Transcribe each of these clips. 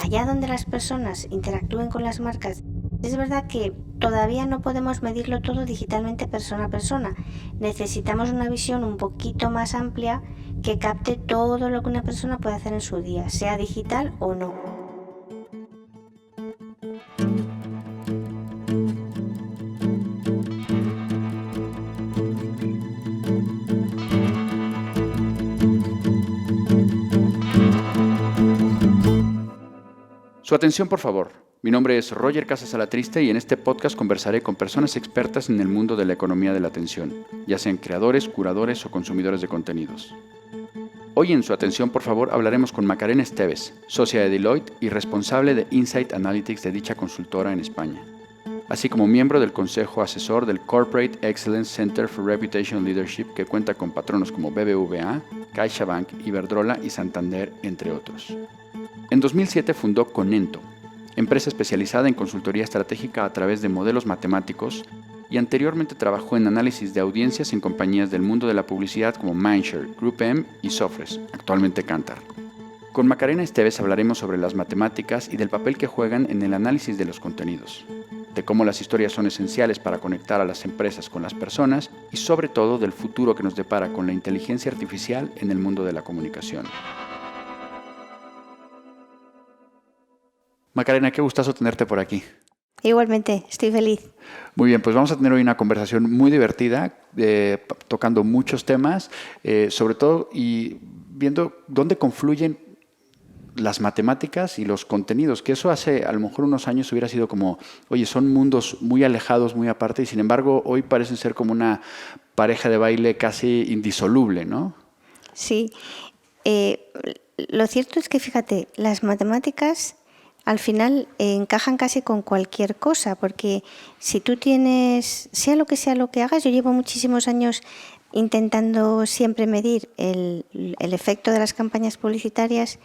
allá donde las personas interactúen con las marcas, es verdad que todavía no podemos medirlo todo digitalmente persona a persona. Necesitamos una visión un poquito más amplia que capte todo lo que una persona puede hacer en su día, sea digital o no. Su atención, por favor. Mi nombre es Roger Casas Alatriste y en este podcast conversaré con personas expertas en el mundo de la economía de la atención, ya sean creadores, curadores o consumidores de contenidos. Hoy en Su atención, por favor, hablaremos con Macarena Esteves, socia de Deloitte y responsable de Insight Analytics de dicha consultora en España, así como miembro del consejo asesor del Corporate Excellence Center for Reputation Leadership, que cuenta con patronos como BBVA, CaixaBank, Iberdrola y Santander, entre otros. En 2007 fundó Conento, empresa especializada en consultoría estratégica a través de modelos matemáticos, y anteriormente trabajó en análisis de audiencias en compañías del mundo de la publicidad como Mindshare, GroupM y Sofres, actualmente Kantar. Con Macarena Esteves hablaremos sobre las matemáticas y del papel que juegan en el análisis de los contenidos, de cómo las historias son esenciales para conectar a las empresas con las personas y sobre todo del futuro que nos depara con la inteligencia artificial en el mundo de la comunicación. Macarena, qué gustazo tenerte por aquí. Igualmente, estoy feliz. Muy bien, pues vamos a tener hoy una conversación muy divertida, tocando muchos temas, sobre todo y viendo dónde confluyen las matemáticas y los contenidos, que eso hace a lo mejor unos años hubiera sido como, oye, son mundos muy alejados, muy aparte, y sin embargo hoy parecen ser como una pareja de baile casi indisoluble, ¿no? Sí, lo cierto es que fíjate, las matemáticas al final encajan casi con cualquier cosa, porque si tú tienes, sea lo que hagas, yo llevo muchísimos años intentando siempre medir el efecto de las campañas publicitarias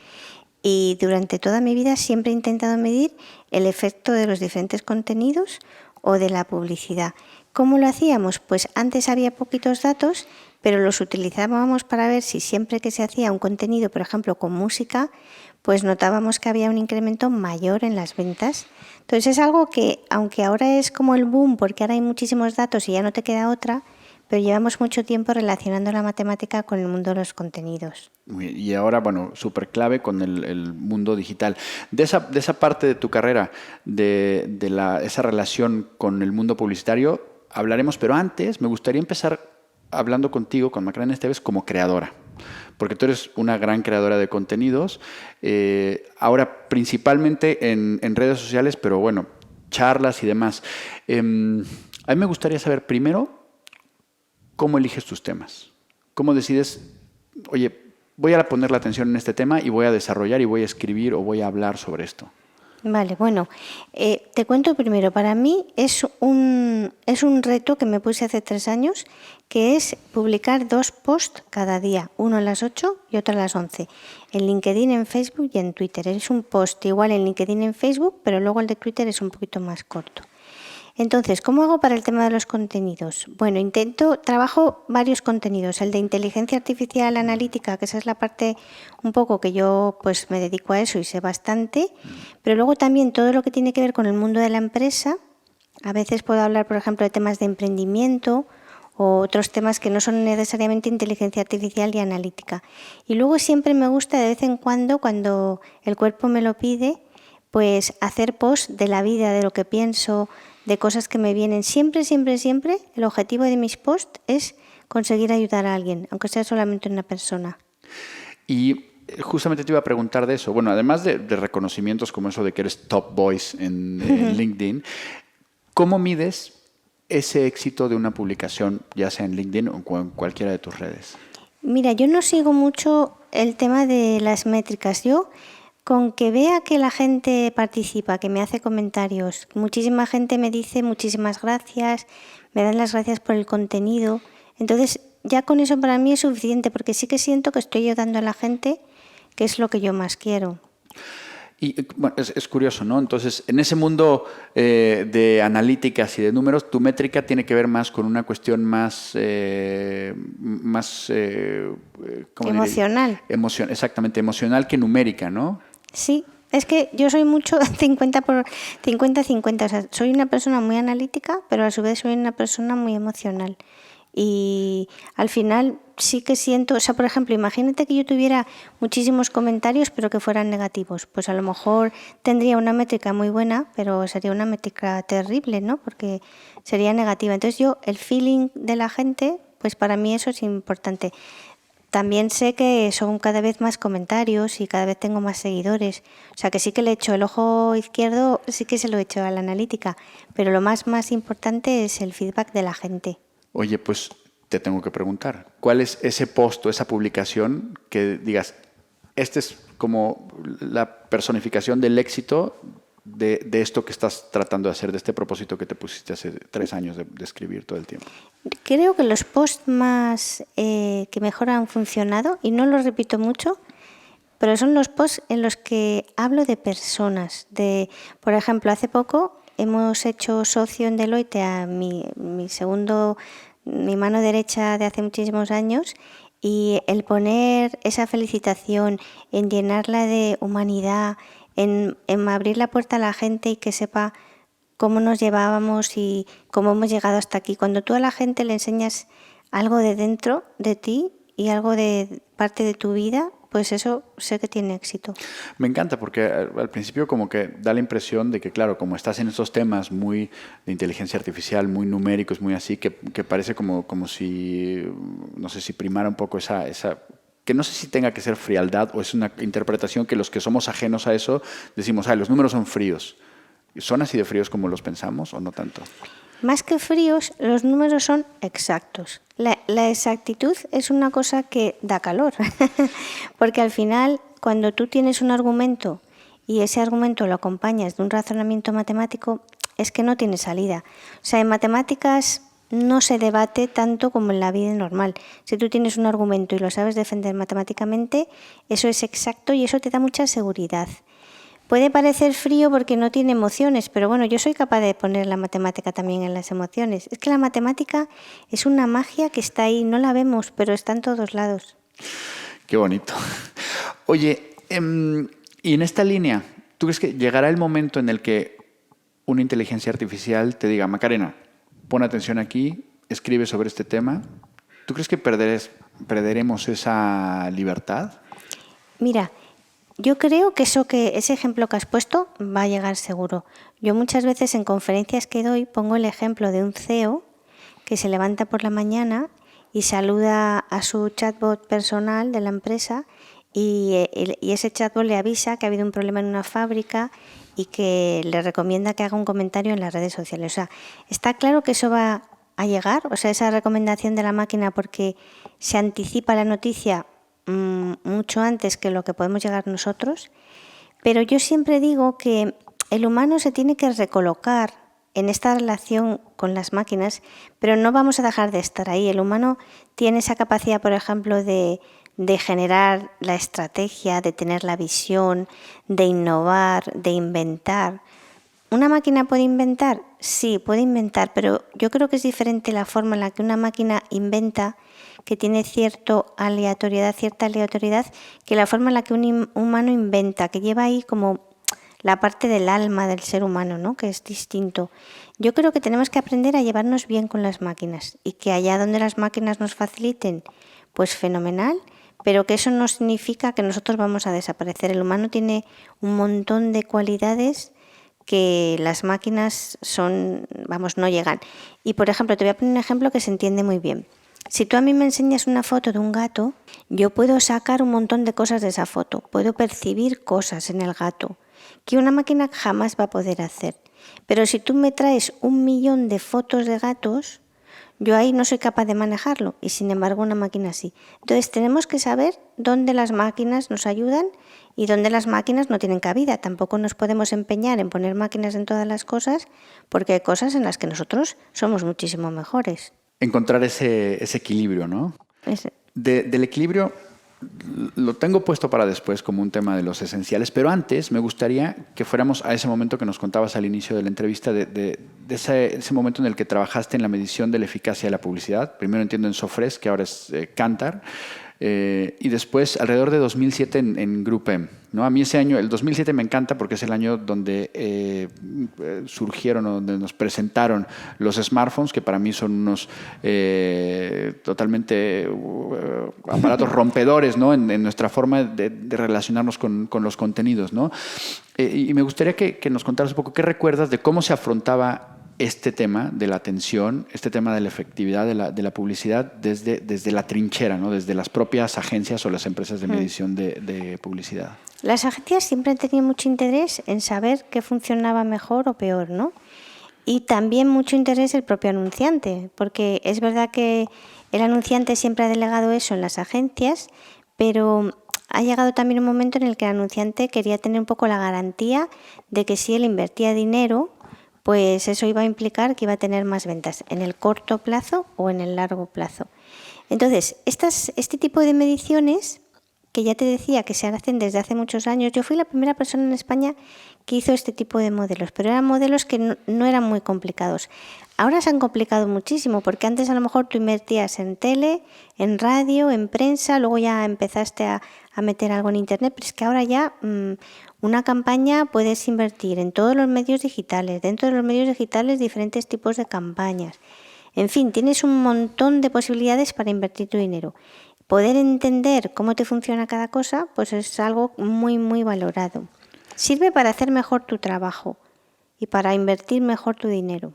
y durante toda mi vida siempre he intentado medir el efecto de los diferentes contenidos o de la publicidad. ¿Cómo lo hacíamos? Pues antes había poquitos datos, pero los utilizábamos para ver si siempre que se hacía un contenido, por ejemplo, con música, pues notábamos que había un incremento mayor en las ventas. Entonces es algo que, aunque ahora es como el boom, porque ahora hay muchísimos datos y ya no te queda otra, pero llevamos mucho tiempo relacionando la matemática con el mundo de los contenidos. Y ahora, bueno, súper clave con el mundo digital. De esa parte de tu carrera, esa relación con el mundo publicitario, hablaremos, pero antes me gustaría empezar hablando contigo, con Macarena Esteves, como creadora. Porque tú eres una gran creadora de contenidos, ahora principalmente en redes sociales, pero bueno, charlas y demás. A mí me gustaría saber primero cómo eliges tus temas, cómo decides, oye, voy a poner la atención en este tema y voy a desarrollar y voy a escribir o voy a hablar sobre esto. Vale, bueno, te cuento primero, para mí es un reto que me puse hace 3 años, que es publicar 2 posts cada día, uno a las 8 y otro a las 11, en LinkedIn, en Facebook y en Twitter. Es un post igual en LinkedIn y en Facebook, pero luego el de Twitter es un poquito más corto. Entonces, ¿cómo hago para el tema de los contenidos? Bueno, trabajo varios contenidos. El de inteligencia artificial analítica, que esa es la parte un poco que yo pues me dedico a eso y sé bastante, pero luego también todo lo que tiene que ver con el mundo de la empresa. A veces puedo hablar, por ejemplo, de temas de emprendimiento o otros temas que no son necesariamente inteligencia artificial y analítica. Y luego siempre me gusta de vez en cuando el cuerpo me lo pide, pues hacer post de la vida, de lo que pienso, de cosas que me vienen. Siempre, el objetivo de mis posts es conseguir ayudar a alguien, aunque sea solamente una persona. Y justamente te iba a preguntar de eso. Bueno, además de reconocimientos como eso de que eres top voice en LinkedIn, ¿cómo mides ese éxito de una publicación, ya sea en LinkedIn o en cualquiera de tus redes? Mira, yo no sigo mucho el tema de las métricas. Yo, con que vea que la gente participa, que me hace comentarios, muchísima gente me dice muchísimas gracias, me dan las gracias por el contenido. Entonces, ya con eso para mí es suficiente, porque sí que siento que estoy ayudando a la gente, que es lo que yo más quiero. Y bueno, es curioso, ¿no? Entonces, en ese mundo de analíticas y de números, tu métrica tiene que ver más con una cuestión más emocional. Exactamente, emocional que numérica, ¿no? Sí, Es que yo soy mucho 50 por 50-50. O sea, soy una persona muy analítica, pero a su vez soy una persona muy emocional. Y al final sí que siento, o sea, por ejemplo, imagínate que yo tuviera muchísimos comentarios, pero que fueran negativos. Pues a lo mejor tendría una métrica muy buena, pero sería una métrica terrible, ¿no? Porque sería negativa. Entonces yo, el feeling de la gente, pues para mí eso es importante. También sé que son cada vez más comentarios y cada vez tengo más seguidores. O sea que sí que le echo el ojo izquierdo, sí que se lo he hecho a la analítica, pero lo más importante es el feedback de la gente. Oye, pues te tengo que preguntar, ¿cuál es ese post o esa publicación que digas, este es como la personificación del éxito de esto que estás tratando de hacer, de este propósito que te pusiste hace 3 años de escribir todo el tiempo? Creo que los posts más que mejor han funcionado, y no los repito mucho, pero son los posts en los que hablo de personas. Por ejemplo, hace poco hemos hecho socio en Deloitte a mi mano derecha de hace muchísimos años, y el poner esa felicitación, en llenarla de humanidad, en abrir la puerta a la gente y que sepa cómo nos llevábamos y cómo hemos llegado hasta aquí. Cuando tú a la gente le enseñas algo de dentro de ti y algo de parte de tu vida, pues eso sé que tiene éxito. Me encanta porque al principio como que da la impresión de que, claro, como estás en estos temas muy de inteligencia artificial, muy numéricos, muy así, que parece como si, no sé, si primara un poco esa que no sé si tenga que ser frialdad o es una interpretación que los que somos ajenos a eso decimos, los números son fríos. ¿Son así de fríos como los pensamos o no tanto? Más que fríos, los números son exactos. La exactitud es una cosa que da calor, porque al final, cuando tú tienes un argumento y ese argumento lo acompañas de un razonamiento matemático, es que no tiene salida. O sea, en matemáticas no se debate tanto como en la vida normal. Si tú tienes un argumento y lo sabes defender matemáticamente, eso es exacto y eso te da mucha seguridad. Puede parecer frío porque no tiene emociones, pero bueno, yo soy capaz de poner la matemática también en las emociones. Es que la matemática es una magia que está ahí, no la vemos, pero está en todos lados. Qué bonito. Oye, y en esta línea, ¿tú crees que llegará el momento en el que una inteligencia artificial te diga, Macarena, pon atención aquí, escribe sobre este tema? ¿Tú crees que perderemos esa libertad? Mira, yo creo que ese ejemplo que has puesto va a llegar seguro. Yo muchas veces en conferencias que doy pongo el ejemplo de un CEO que se levanta por la mañana y saluda a su chatbot personal de la empresa y ese chatbot le avisa que ha habido un problema en una fábrica y que le recomienda que haga un comentario en las redes sociales. O sea, está claro que eso va a llegar, o sea, esa recomendación de la máquina, porque se anticipa la noticia mucho antes que lo que podemos llegar nosotros, pero yo siempre digo que el humano se tiene que recolocar en esta relación con las máquinas, pero no vamos a dejar de estar ahí. El humano tiene esa capacidad, por ejemplo, de generar la estrategia, de tener la visión, de innovar, de inventar. ¿Una máquina puede inventar? Sí, puede inventar, pero yo creo que es diferente la forma en la que una máquina inventa, que tiene cierta aleatoriedad, que la forma en la que un humano inventa, que lleva ahí como la parte del alma del ser humano, ¿no? Que es distinto. Yo creo que tenemos que aprender a llevarnos bien con las máquinas y que allá donde las máquinas nos faciliten, pues fenomenal, pero que eso no significa que nosotros vamos a desaparecer. El humano tiene un montón de cualidades que las máquinas no llegan. Y por ejemplo, te voy a poner un ejemplo que se entiende muy bien. Si tú a mí me enseñas una foto de un gato, yo puedo sacar un montón de cosas de esa foto, puedo percibir cosas en el gato que una máquina jamás va a poder hacer. Pero si tú me traes 1.000.000 de fotos de gatos, yo ahí no soy capaz de manejarlo y sin embargo una máquina sí. Entonces tenemos que saber dónde las máquinas nos ayudan y dónde las máquinas no tienen cabida. Tampoco nos podemos empeñar en poner máquinas en todas las cosas porque hay cosas en las que nosotros somos muchísimo mejores. Encontrar ese equilibrio, ¿no? Del equilibrio lo tengo puesto para después como un tema de los esenciales, pero antes me gustaría que fuéramos a ese momento que nos contabas al inicio de la entrevista, de ese momento en el que trabajaste en la medición de la eficacia de la publicidad. Primero entiendo en Sofres, que ahora es Kantar. y después alrededor de 2007 en Grupo M, ¿no? A mí ese año, el 2007 me encanta porque es el año donde surgieron o donde nos presentaron los smartphones, que para mí son unos totalmente aparatos rompedores, ¿no? en nuestra forma de relacionarnos con los contenidos, ¿no? Y me gustaría que nos contaras un poco qué recuerdas de cómo se afrontaba este tema de la atención, este tema de la efectividad de la publicidad desde la trinchera, ¿no? Desde las propias agencias o las empresas de medición de publicidad. Las agencias siempre han tenido mucho interés en saber qué funcionaba mejor o peor, ¿no? Y también mucho interés el propio anunciante, porque es verdad que el anunciante siempre ha delegado eso en las agencias, pero ha llegado también un momento en el que el anunciante quería tener un poco la garantía de que si él invertía dinero, pues eso iba a implicar que iba a tener más ventas en el corto plazo o en el largo plazo. Entonces, este tipo de mediciones, que ya te decía que se hacen desde hace muchos años, yo fui la primera persona en España que hizo este tipo de modelos, pero eran modelos que no eran muy complicados. Ahora se han complicado muchísimo, porque antes a lo mejor tú invertías en tele, en radio, en prensa, luego ya empezaste a meter algo en internet, pero es que ahora ya una campaña puedes invertir en todos los medios digitales, dentro de los medios digitales diferentes tipos de campañas. En fin, tienes un montón de posibilidades para invertir tu dinero. Poder entender cómo te funciona cada cosa, pues es algo muy, muy valorado. Sirve para hacer mejor tu trabajo y para invertir mejor tu dinero.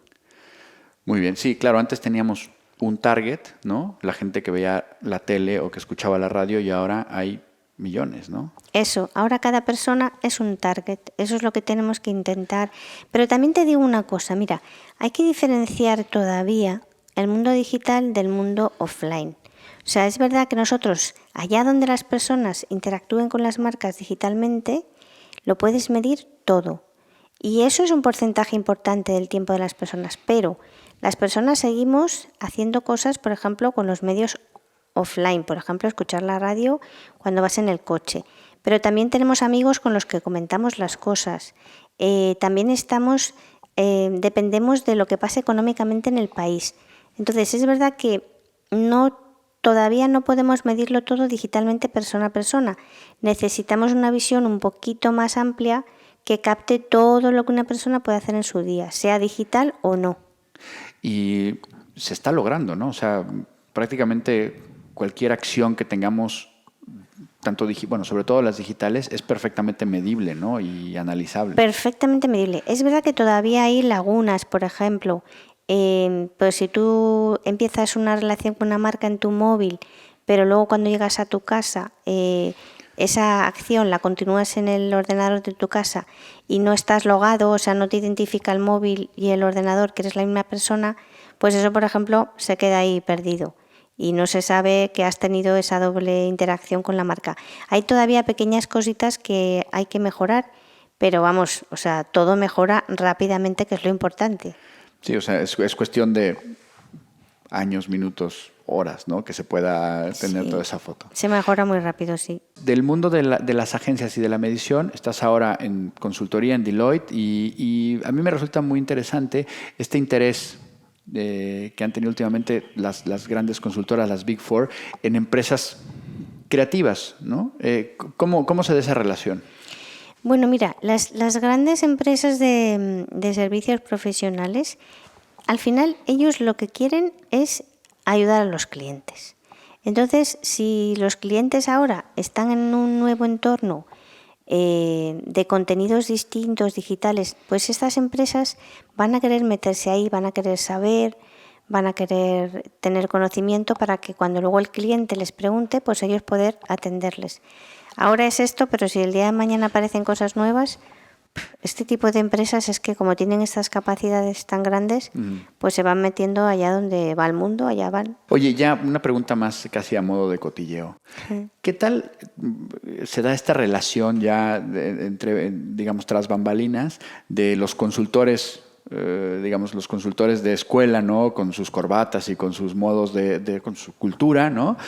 Muy bien, sí, claro, antes teníamos un target, ¿no? La gente que veía la tele o que escuchaba la radio, y ahora hay millones, ¿no? Eso, ahora cada persona es un target, eso es lo que tenemos que intentar. Pero también te digo una cosa, mira, hay que diferenciar todavía el mundo digital del mundo offline. O sea, es verdad que nosotros, allá donde las personas interactúen con las marcas digitalmente, lo puedes medir todo. Y eso es un porcentaje importante del tiempo de las personas, pero las personas seguimos haciendo cosas, por ejemplo, con los medios offline, por ejemplo, escuchar la radio cuando vas en el coche. Pero también tenemos amigos con los que comentamos las cosas. También dependemos de lo que pase económicamente en el país. Entonces, es verdad que todavía no podemos medirlo todo digitalmente persona a persona. Necesitamos una visión un poquito más amplia que capte todo lo que una persona puede hacer en su día, sea digital o no. Y se está logrando, ¿no? O sea, prácticamente cualquier acción que tengamos, sobre todo las digitales, es perfectamente medible, ¿no? Y analizable. Perfectamente medible. Es verdad que todavía hay lagunas, por ejemplo, pues si tú empiezas una relación con una marca en tu móvil, pero luego cuando llegas a tu casa, esa acción la continúas en el ordenador de tu casa y no estás logado, o sea, no te identifica el móvil y el ordenador que eres la misma persona, pues eso, por ejemplo, se queda ahí perdido y no se sabe que has tenido esa doble interacción con la marca. Hay todavía pequeñas cositas que hay que mejorar, pero vamos, o sea, todo mejora rápidamente, que es lo importante. Sí, o sea, es cuestión de años, minutos, horas, ¿no? Que se pueda tener toda esa foto. Se mejora muy rápido, sí. Del mundo de las agencias y de la medición, estás ahora en consultoría en Deloitte y a mí me resulta muy interesante este interés que han tenido últimamente las grandes consultoras, las Big Four, en empresas creativas, ¿no? ¿Cómo se da esa relación? Bueno, mira, las grandes empresas de servicios profesionales, al final ellos lo que quieren es ayudar a los clientes. Entonces, si los clientes ahora están en un nuevo entorno de contenidos distintos, digitales, pues estas empresas van a querer meterse ahí, van a querer saber, van a querer tener conocimiento para que cuando luego el cliente les pregunte, pues ellos poder atenderles. Ahora es esto, pero si el día de mañana aparecen cosas nuevas, este tipo de empresas es que como tienen estas capacidades tan grandes, pues se van metiendo allá donde va el mundo, allá van. Oye, ya una pregunta más casi a modo de cotilleo. ¿Qué tal se da esta relación ya entre, digamos, tras bambalinas de los consultores, los consultores de escuela, ¿no? Con sus corbatas y con sus modos con su cultura, ¿no?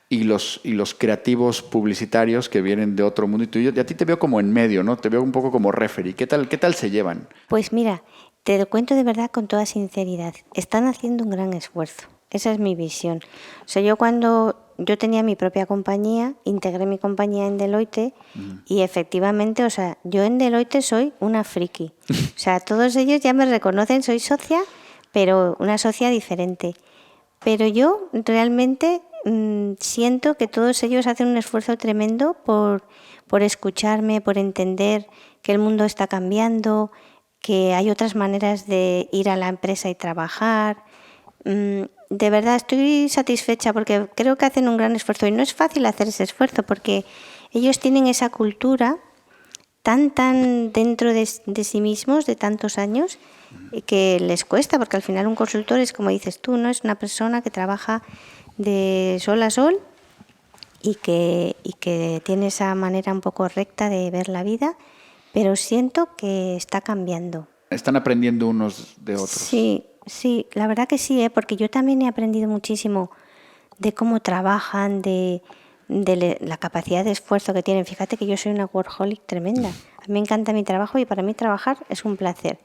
Y los creativos publicitarios que vienen de otro mundo. Y a ti te veo como en medio, ¿no? Te veo un poco como referee. ¿Qué tal se llevan? Pues mira, te lo cuento de verdad con toda sinceridad. Están haciendo un gran esfuerzo. Esa es mi visión. O sea, yo cuando yo tenía mi propia compañía, integré mi compañía en Deloitte y efectivamente, o sea, yo en Deloitte soy una friki. O sea, todos ellos ya me reconocen, soy socia, pero una socia diferente. Pero yo realmente siento que todos ellos hacen un esfuerzo tremendo por escucharme, por entender que el mundo está cambiando, que hay otras maneras de ir a la empresa y trabajar. De verdad estoy satisfecha porque creo que hacen un gran esfuerzo y no es fácil hacer ese esfuerzo porque ellos tienen esa cultura tan dentro de sí mismos de tantos años que les cuesta, porque al final un consultor es como dices tú, no es una persona que trabaja de sol a sol y que tiene esa manera un poco recta de ver la vida, pero siento que está cambiando. Están aprendiendo unos de otros. Sí, la verdad que sí, porque yo también he aprendido muchísimo de cómo trabajan, de la capacidad de esfuerzo que tienen. Fíjate que yo soy una workaholic tremenda. A mí me encanta mi trabajo y para mí trabajar es un placer.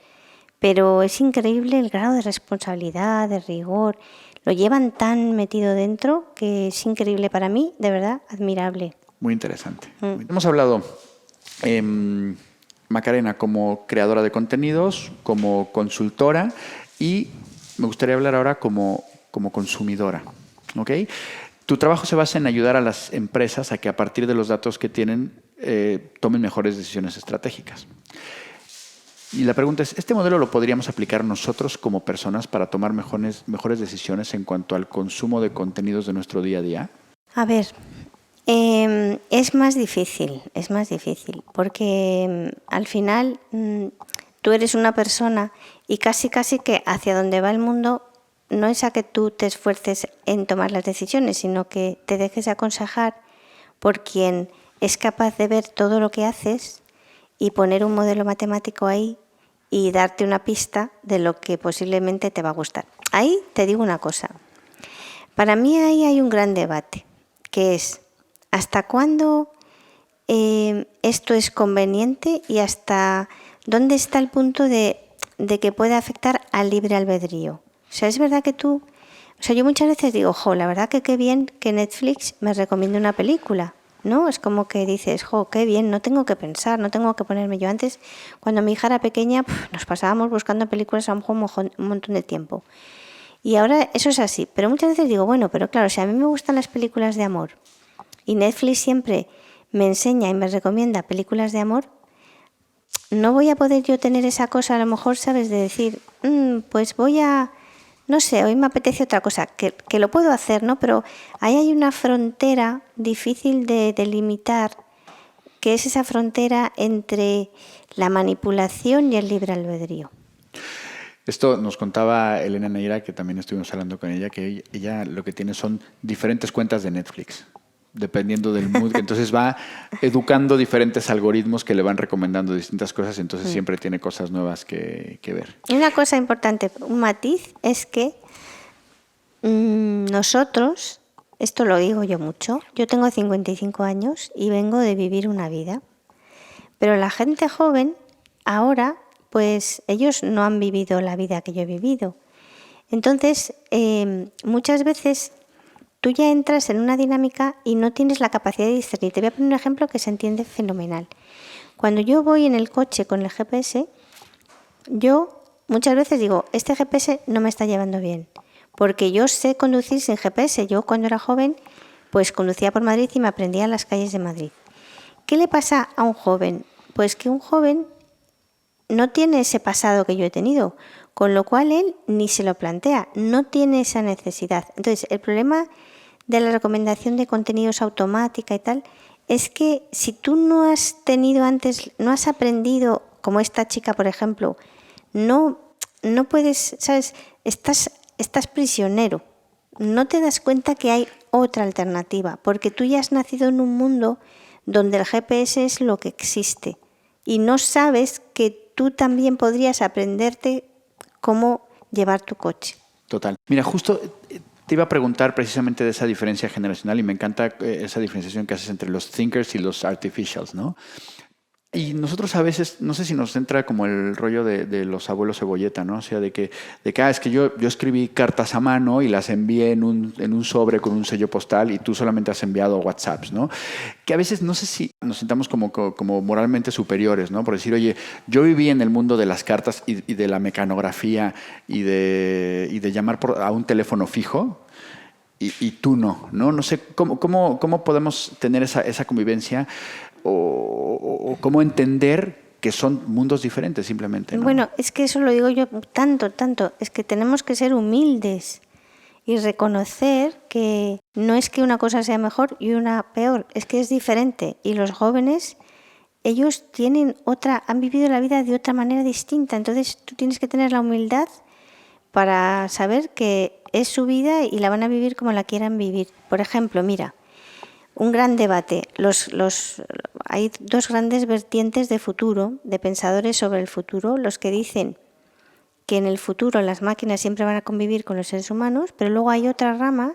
Pero es increíble el grado de responsabilidad, de rigor. Lo llevan tan metido dentro que es increíble para mí, de verdad, admirable. Muy interesante. Hemos hablado, Macarena, como creadora de contenidos, como consultora y me gustaría hablar ahora como consumidora. ¿Ok? Tu trabajo se basa en ayudar a las empresas a que a partir de los datos que tienen tomen mejores decisiones estratégicas. Y la pregunta es, ¿este modelo lo podríamos aplicar nosotros como personas para tomar mejores decisiones en cuanto al consumo de contenidos de nuestro día a día? A ver, es más difícil, porque al final tú eres una persona y casi que hacia donde va el mundo no es a que tú te esfuerces en tomar las decisiones, sino que te dejes aconsejar por quien es capaz de ver todo lo que haces y poner un modelo matemático ahí y darte una pista de lo que posiblemente te va a gustar. Ahí te digo una cosa. Para mí ahí hay un gran debate, que es hasta cuándo esto es conveniente y hasta dónde está el punto de que puede afectar al libre albedrío. O sea, es verdad que yo muchas veces digo, la verdad que qué bien que Netflix me recomiende una película. ¿No? Es como que dices, qué bien, no tengo que pensar, no tengo que ponerme. Yo antes, cuando mi hija era pequeña, nos pasábamos buscando películas a lo mejor un montón de tiempo. Y ahora eso es así. Pero muchas veces digo, bueno, pero claro, si a mí me gustan las películas de amor y Netflix siempre me enseña y me recomienda películas de amor, no voy a poder yo tener esa cosa, a lo mejor, ¿sabes? De decir, pues no sé, hoy me apetece otra cosa, que lo puedo hacer, ¿no? Pero ahí hay una frontera difícil de delimitar, que es esa frontera entre la manipulación y el libre albedrío. Esto nos contaba Elena Neira, que también estuvimos hablando con ella, que ella lo que tiene son diferentes cuentas de Netflix, dependiendo del mood, que entonces va educando diferentes algoritmos que le van recomendando distintas cosas, entonces siempre tiene cosas nuevas que ver. Y una cosa importante, un matiz, es que nosotros, esto lo digo yo mucho, yo tengo 55 años y vengo de vivir una vida, pero la gente joven ahora, pues ellos no han vivido la vida que yo he vivido. Entonces, muchas veces tú ya entras en una dinámica y no tienes la capacidad de discernir. Te voy a poner un ejemplo que se entiende fenomenal. Cuando yo voy en el coche con el GPS, yo muchas veces digo, este GPS no me está llevando bien, porque yo sé conducir sin GPS. Yo cuando era joven, pues conducía por Madrid y me aprendía las calles de Madrid. ¿Qué le pasa a un joven? Pues que un joven no tiene ese pasado que yo he tenido, con lo cual él ni se lo plantea, no tiene esa necesidad. Entonces, el problema de la recomendación de contenidos automática y tal, es que si tú no has tenido antes, no has aprendido, como esta chica, por ejemplo, no puedes, ¿sabes? Estás prisionero. No te das cuenta que hay otra alternativa, porque tú ya has nacido en un mundo donde el GPS es lo que existe y no sabes que tú también podrías aprenderte cómo llevar tu coche. Total. Mira, justo te iba a preguntar precisamente de esa diferencia generacional y me encanta esa diferenciación que haces entre los thinkers y los artificials, ¿no? Y nosotros a veces, no sé si nos entra como el rollo de los abuelos cebolleta, ¿no? O sea, de que es que yo escribí cartas a mano y las envié en un sobre con un sello postal y tú solamente has enviado WhatsApps, ¿no? Que a veces no sé si nos sintamos como moralmente superiores, ¿no? Por decir, oye, yo viví en el mundo de las cartas y de la mecanografía y de llamar a un teléfono fijo. Y tú no. No sé cómo podemos tener esa convivencia o cómo entender que son mundos diferentes simplemente, ¿no? Bueno, es que eso lo digo yo tanto, es que tenemos que ser humildes y reconocer que no es que una cosa sea mejor y una peor, es que es diferente. Y los jóvenes, ellos han vivido la vida de otra manera distinta, entonces tú tienes que tener la humildad para saber que es su vida y la van a vivir como la quieran vivir. Por ejemplo, mira, un gran debate. Hay dos grandes vertientes de futuro, de pensadores sobre el futuro, los que dicen que en el futuro las máquinas siempre van a convivir con los seres humanos, pero luego hay otra rama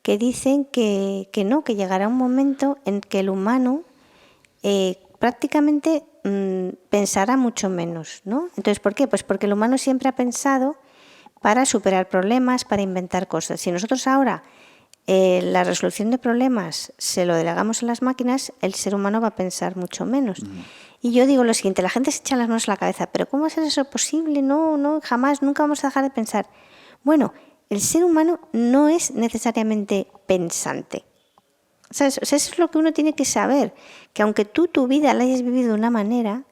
que dicen que no, que llegará un momento en que el humano prácticamente pensará mucho menos, ¿no? Entonces, ¿por qué? Pues porque el humano siempre ha pensado para superar problemas, para inventar cosas. Si nosotros ahora la resolución de problemas se lo delegamos a las máquinas, el ser humano va a pensar mucho menos. Y yo digo lo siguiente, la gente se echa las manos a la cabeza, pero ¿cómo va a ser eso posible? No, jamás, nunca vamos a dejar de pensar. Bueno, el ser humano no es necesariamente pensante. ¿Sabes? O sea, eso es lo que uno tiene que saber, que aunque tú tu vida la hayas vivido de una manera,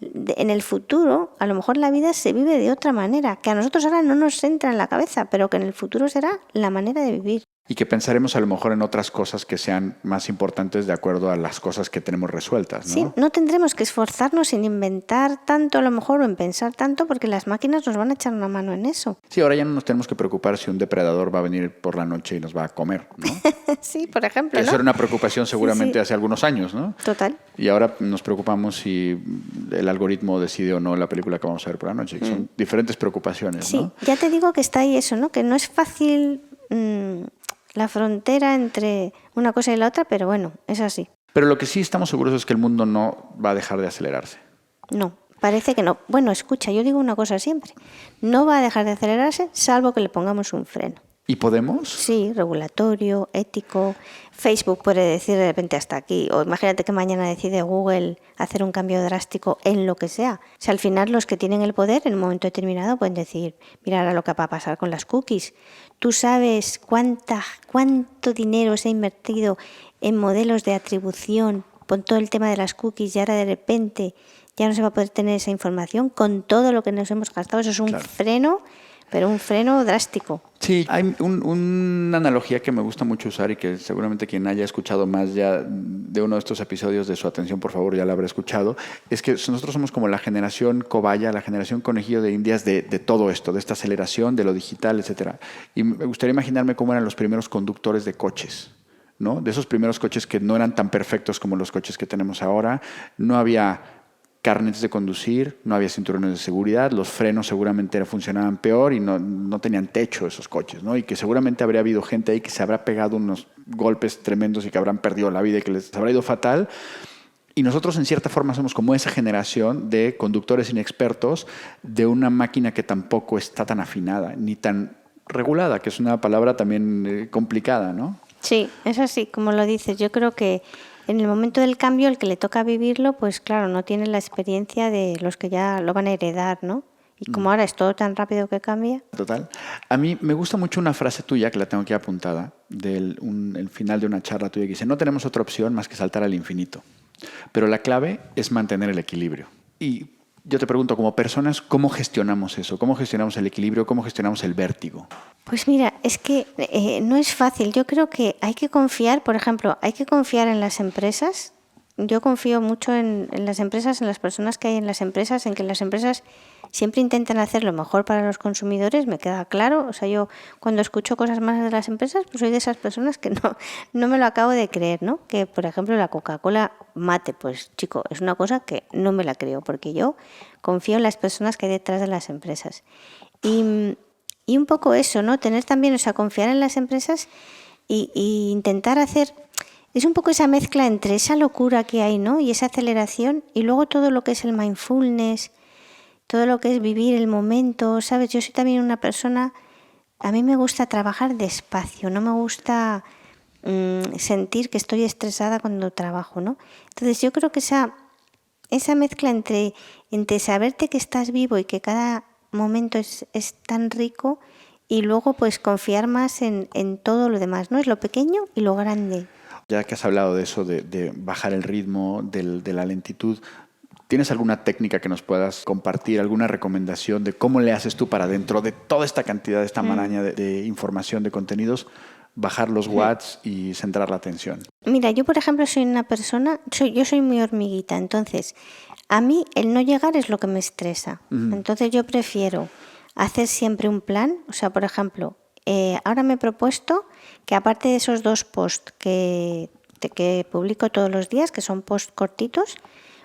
en el futuro a lo mejor la vida se vive de otra manera, que a nosotros ahora no nos entra en la cabeza, pero que en el futuro será la manera de vivir. Y que pensaremos a lo mejor en otras cosas que sean más importantes de acuerdo a las cosas que tenemos resueltas, ¿no? Sí, no tendremos que esforzarnos en inventar tanto a lo mejor o en pensar tanto porque las máquinas nos van a echar una mano en eso. Sí, ahora ya no nos tenemos que preocupar si un depredador va a venir por la noche y nos va a comer, ¿no? Sí, por ejemplo, ¿no? Eso era una preocupación seguramente Sí. hace algunos años, ¿no? Total. Y ahora nos preocupamos si el algoritmo decide o no la película que vamos a ver por la noche. Que son diferentes preocupaciones, Sí, ¿no? ya te digo que está ahí eso, ¿no? Que no es fácil la frontera entre una cosa y la otra, pero bueno, es así. Pero lo que sí estamos seguros es que el mundo no va a dejar de acelerarse. No, parece que no. Bueno, escucha, yo digo una cosa siempre. No va a dejar de acelerarse salvo que le pongamos un freno. ¿Y podemos? Sí, regulatorio, ético. Facebook puede decir de repente hasta aquí. O imagínate que mañana decide Google hacer un cambio drástico en lo que sea. O sea, al final los que tienen el poder en un momento determinado pueden decir, mira ahora lo que va a pasar con las cookies. Tú sabes cuánto dinero se ha invertido en modelos de atribución con todo el tema de las cookies y ahora de repente ya no se va a poder tener esa información con todo lo que nos hemos gastado. Eso es un freno, pero un freno drástico. Sí, hay una analogía que me gusta mucho usar y que seguramente quien haya escuchado más ya de uno de estos episodios de Su Atención, por favor, ya la habrá escuchado, es que nosotros somos como la generación cobaya, la generación conejillo de indias de todo esto, de esta aceleración, de lo digital, etcétera. Y me gustaría imaginarme cómo eran los primeros conductores de coches, ¿no? De esos primeros coches que no eran tan perfectos como los coches que tenemos ahora. No había carnets de conducir, no había cinturones de seguridad, los frenos seguramente funcionaban peor y no tenían techo esos coches, ¿no? Y que seguramente habría habido gente ahí que se habrá pegado unos golpes tremendos y que habrán perdido la vida y que les habrá ido fatal. Y nosotros en cierta forma somos como esa generación de conductores inexpertos de una máquina que tampoco está tan afinada ni tan regulada, que es una palabra también complicada, ¿no? Sí, es así, como lo dices. Yo creo que en el momento del cambio, el que le toca vivirlo, pues claro, no tiene la experiencia de los que ya lo van a heredar, ¿no? Y como ahora es todo tan rápido que cambia. Total. A mí me gusta mucho una frase tuya, que la tengo aquí apuntada, el final de una charla tuya, que dice, no tenemos otra opción más que saltar al infinito. Pero la clave es mantener el equilibrio. Y yo te pregunto, como personas, ¿cómo gestionamos eso? ¿Cómo gestionamos el equilibrio? ¿Cómo gestionamos el vértigo? Pues mira, es que no es fácil. Yo creo que hay que confiar, por ejemplo, hay que confiar en las empresas. Yo confío mucho en las empresas, en las personas que hay en las empresas, en que las empresas siempre intentan hacer lo mejor para los consumidores, me queda claro. O sea, yo cuando escucho cosas malas de las empresas, pues soy de esas personas que no me lo acabo de creer, ¿no? Que, por ejemplo, la Coca-Cola mate, pues chico, es una cosa que no me la creo, porque yo confío en las personas que hay detrás de las empresas. Y un poco eso, ¿no? Tener también, o sea, confiar en las empresas y intentar hacer... Es un poco esa mezcla entre esa locura que hay, ¿no? Y esa aceleración, y luego todo lo que es el mindfulness, todo lo que es vivir el momento, ¿sabes? Yo soy también una persona, a mí me gusta trabajar despacio, no me gusta sentir que estoy estresada cuando trabajo, ¿no? Entonces yo creo que esa mezcla entre saberte que estás vivo y que cada momento es tan rico, y luego pues confiar más en todo lo demás, ¿no? Es lo pequeño y lo grande. Ya que has hablado de eso, de bajar el ritmo, de la lentitud, ¿tienes alguna técnica que nos puedas compartir, alguna recomendación de cómo le haces tú para dentro de toda esta cantidad, esta maraña de información, de contenidos, bajar los watts y centrar la atención? Mira, yo por ejemplo soy una persona, yo soy muy hormiguita, entonces a mí el no llegar es lo que me estresa. Entonces yo prefiero hacer siempre un plan, o sea, por ejemplo, ahora me he propuesto que aparte de esos 2 posts que publico todos los días, que son posts cortitos,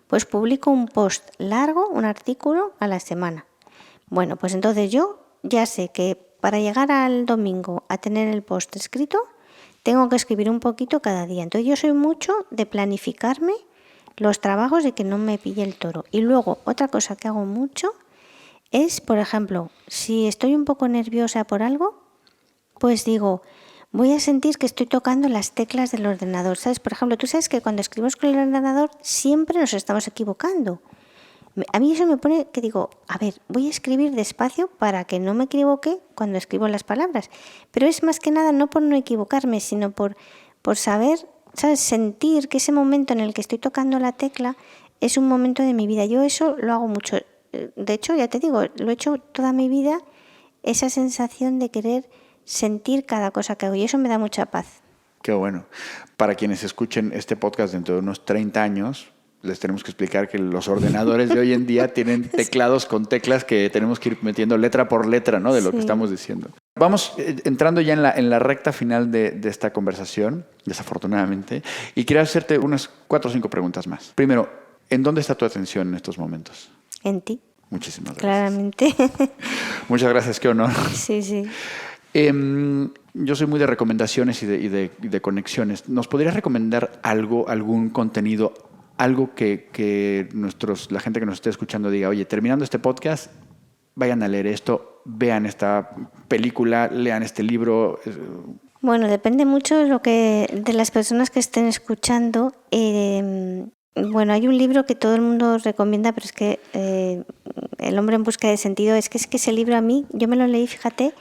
pues publico un post largo, un artículo a la semana. Bueno, pues entonces yo ya sé que para llegar al domingo a tener el post escrito, tengo que escribir un poquito cada día. Entonces yo soy mucho de planificarme los trabajos y que no me pille el toro. Y luego otra cosa que hago mucho es, por ejemplo, si estoy un poco nerviosa por algo, pues digo, voy a sentir que estoy tocando las teclas del ordenador, ¿sabes? Por ejemplo, tú sabes que cuando escribimos con el ordenador siempre nos estamos equivocando. A mí eso me pone que digo, a ver, voy a escribir despacio para que no me equivoque cuando escribo las palabras. Pero es más que nada no por no equivocarme, sino por saber, ¿sabes? Sentir que ese momento en el que estoy tocando la tecla es un momento de mi vida. Yo eso lo hago mucho. De hecho, ya te digo, lo he hecho toda mi vida, esa sensación de querer sentir cada cosa que hago, y eso me da mucha paz. Qué bueno. Para quienes escuchen este podcast dentro de unos 30 años, les tenemos que explicar que los ordenadores de hoy en día tienen teclados con teclas que tenemos que ir metiendo letra por letra, ¿no? De lo que estamos diciendo. Vamos entrando ya en la recta final de esta conversación, desafortunadamente, y quiero hacerte unas 4 o 5 preguntas más. Primero, ¿en dónde está tu atención en estos momentos? En ti. Muchísimas gracias. Claramente. Muchas gracias, qué honor. Sí, sí. Yo soy muy de recomendaciones y de conexiones. ¿Nos podrías recomendar algo, algún contenido, algo que la gente que nos esté escuchando diga, oye, terminando este podcast, vayan a leer esto, vean esta película, lean este libro? Bueno, depende mucho de las personas que estén escuchando. Bueno, hay un libro que todo el mundo recomienda, pero es que El hombre en busca de sentido, es que ese libro a mí, yo me lo leí, fíjate,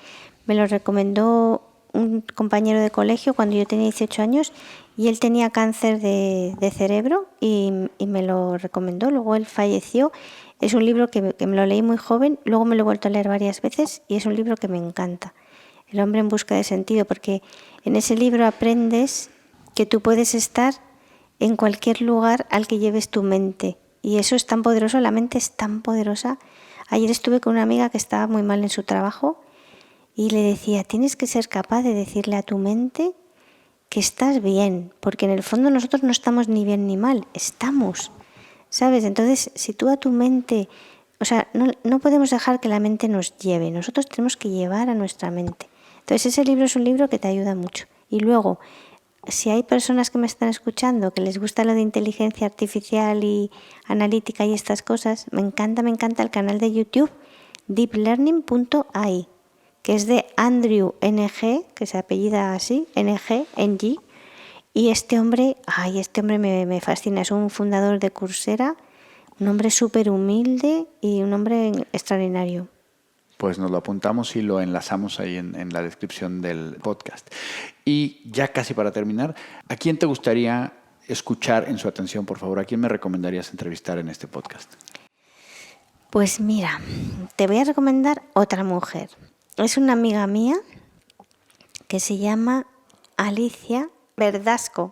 me lo recomendó un compañero de colegio cuando yo tenía 18 años y él tenía cáncer de cerebro y me lo recomendó. Luego él falleció. Es un libro que me lo leí muy joven, luego me lo he vuelto a leer varias veces y es un libro que me encanta. El hombre en busca de sentido, porque en ese libro aprendes que tú puedes estar en cualquier lugar al que lleves tu mente. Y eso es tan poderoso, la mente es tan poderosa. Ayer estuve con una amiga que estaba muy mal en su trabajo y le decía, tienes que ser capaz de decirle a tu mente que estás bien, porque en el fondo nosotros no estamos ni bien ni mal, estamos, ¿sabes? Entonces, si tú a tu mente, o sea, no podemos dejar que la mente nos lleve, nosotros tenemos que llevar a nuestra mente. Entonces, ese libro es un libro que te ayuda mucho. Y luego, si hay personas que me están escuchando que les gusta lo de inteligencia artificial y analítica y estas cosas, me encanta el canal de YouTube deeplearning.ai, que es de Andrew Ng, que se apellida así, Ng, y este hombre me fascina, es un fundador de Coursera, un hombre súper humilde y un hombre extraordinario. Pues nos lo apuntamos y lo enlazamos ahí en la descripción del podcast. Y ya casi para terminar, ¿a quién te gustaría escuchar en su atención, por favor? ¿A quién me recomendarías entrevistar en este podcast? Pues mira, te voy a recomendar otra mujer. Es una amiga mía que se llama Alicia Verdasco.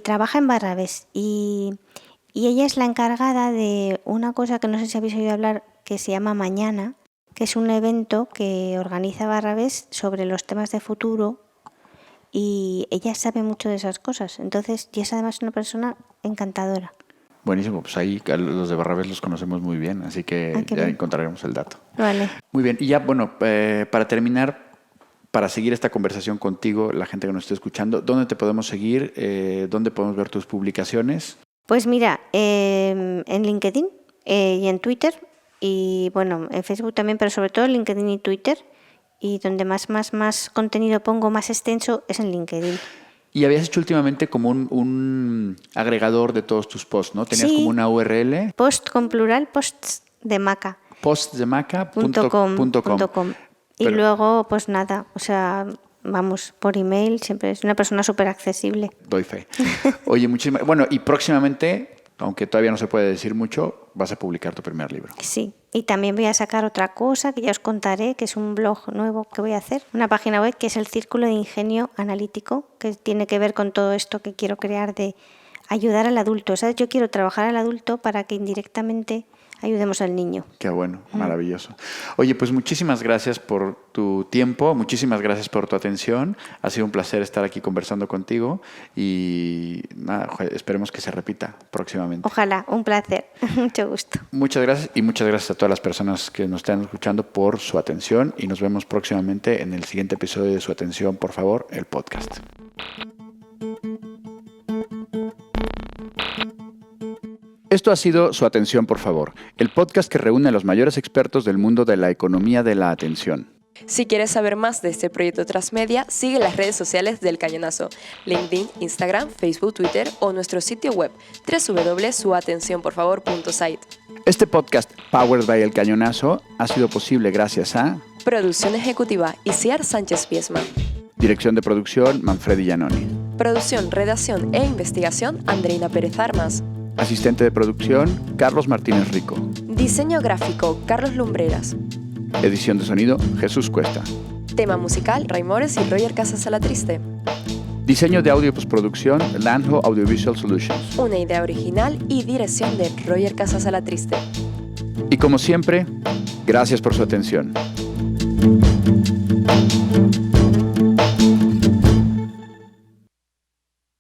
Trabaja en Barrabés y ella es la encargada de una cosa que no sé si habéis oído hablar, que se llama Mañana, que es un evento que organiza Barrabés sobre los temas de futuro, y ella sabe mucho de esas cosas. Entonces, y es además una persona encantadora. Buenísimo, pues ahí los de Barrabés los conocemos muy bien, así que ya encontraremos el dato. Vale. Muy bien, y ya, bueno, para terminar, para seguir esta conversación contigo, la gente que nos esté escuchando, ¿dónde te podemos seguir? ¿Dónde podemos ver tus publicaciones? Pues mira, en LinkedIn y en Twitter y bueno, en Facebook también, pero sobre todo en LinkedIn y Twitter, y donde más contenido pongo más extenso es en LinkedIn. Y habías hecho últimamente como un agregador de todos tus posts, ¿no? Tenías como una URL. Post con plural, posts de Maca. Postdemaca.com. Y luego, pues nada, o sea, vamos, por email, siempre es una persona súper accesible. Doy fe. Oye, muchísimas. Bueno, y próximamente, aunque todavía no se puede decir mucho, vas a publicar tu primer libro. Sí, y también voy a sacar otra cosa que ya os contaré, que es un blog nuevo que voy a hacer, una página web que es el Círculo de Ingenio Analítico, que tiene que ver con todo esto que quiero crear de ayudar al adulto. ¿Sabes? Yo quiero trabajar al adulto para que indirectamente ayudemos al niño. Qué bueno, maravilloso. Oye, pues muchísimas gracias por tu tiempo, muchísimas gracias por tu atención. Ha sido un placer estar aquí conversando contigo y nada, esperemos que se repita próximamente. Ojalá, un placer, mucho gusto. Muchas gracias y muchas gracias a todas las personas que nos están escuchando por su atención y nos vemos próximamente en el siguiente episodio de Su Atención, por favor, el podcast. Esto ha sido Su Atención, por favor, el podcast que reúne a los mayores expertos del mundo de la economía de la atención. Si quieres saber más de este proyecto Transmedia, sigue las redes sociales del Cañonazo, LinkedIn, Instagram, Facebook, Twitter o nuestro sitio web www.suatencionporfavor.site. Este podcast, Powered by El Cañonazo, ha sido posible gracias a Producción ejecutiva, Isiar Sánchez Piesma. Dirección de producción, Manfredi Giannoni. Producción, redacción e investigación, Andreina Pérez Armas. Asistente de producción, Carlos Martínez Rico. Diseño gráfico, Carlos Lumbreras. Edición de sonido, Jesús Cuesta. Tema musical, Raimores y Roger Casasalatriste. Diseño de audio y postproducción, Landho Audiovisual Solutions. Una idea original y dirección de Roger Casasalatriste. Y como siempre, gracias por su atención.